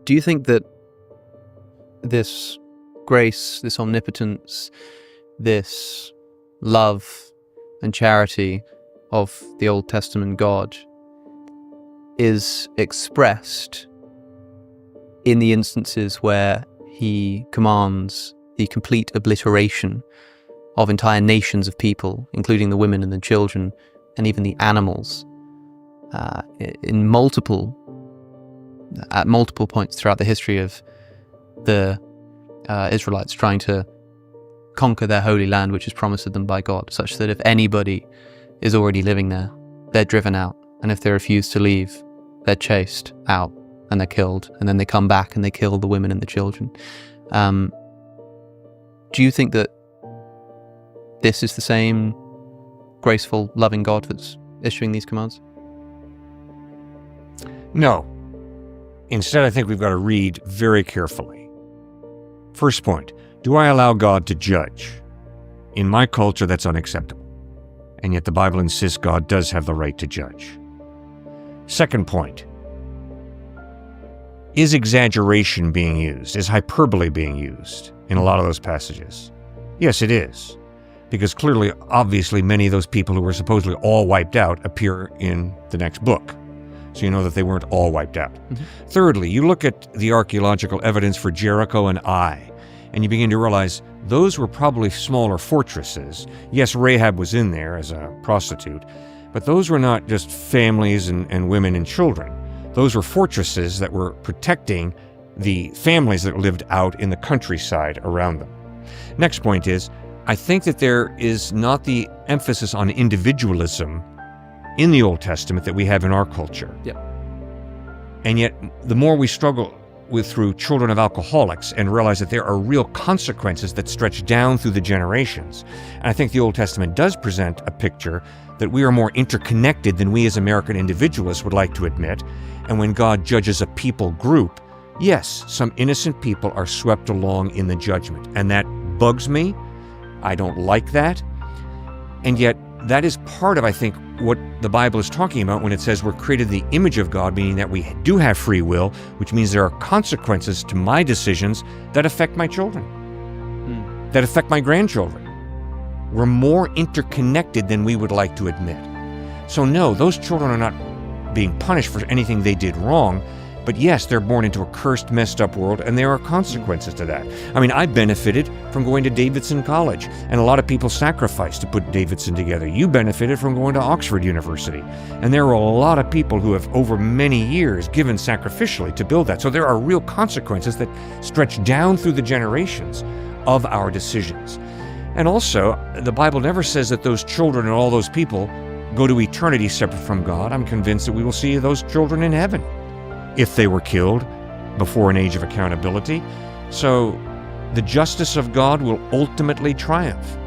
Do you think that this grace, this omnipotence, this love and charity of the Old Testament God is expressed in the instances where he commands the complete obliteration of entire nations of people, including the women and the children, and even the animals, at multiple points throughout the history of the Israelites trying to conquer their holy land, which is promised to them by God, such that if anybody is already living there, they're driven out, and if they refuse to leave, they're chased out and they're killed, and then they come back and they kill the women and the children. Do you think that this is the same graceful, loving God that's issuing these commands? No. Instead, I think we've got to read very carefully. First point, do I allow God to judge? In my culture, that's unacceptable. And yet the Bible insists God does have the right to judge. Second point, is exaggeration being used? Is hyperbole being used in a lot of those passages? Yes, it is. Because clearly, obviously, many of those people who were supposedly all wiped out appear in the next book. So you know that they weren't all wiped out. Mm-hmm. Thirdly, you look at the archaeological evidence for Jericho and Ai, and you begin to realize those were probably smaller fortresses. Yes, Rahab was in there as a prostitute, but those were not just families and women and children. Those were fortresses that were protecting the families that lived out in the countryside around them. Next point is, I think that there is not the emphasis on individualism in the Old Testament that we have in our culture. Yep. And yet, the more we struggle through children of alcoholics and realize that there are real consequences that stretch down through the generations. And I think the Old Testament does present a picture that we are more interconnected than we as American individualists would like to admit. And when God judges a people group, yes, some innocent people are swept along in the judgment. And that bugs me. I don't like that. And yet, that is part of, I think, what the Bible is talking about when it says we're created in the image of God, meaning that we do have free will, which means there are consequences to my decisions that affect my children, that affect my grandchildren. We're more interconnected than we would like to admit. So no, those children are not being punished for anything they did wrong, but yes, they're born into a cursed, messed up world, and there are consequences to that. I mean, I benefited from going to Davidson College, and a lot of people sacrificed to put Davidson together. You benefited from going to Oxford University, and there are a lot of people who have, over many years, given sacrificially to build that. So there are real consequences that stretch down through the generations of our decisions. And also, the Bible never says that those children and all those people go to eternity separate from God. I'm convinced that we will see those children in heaven if they were killed before an age of accountability. So the justice of God will ultimately triumph.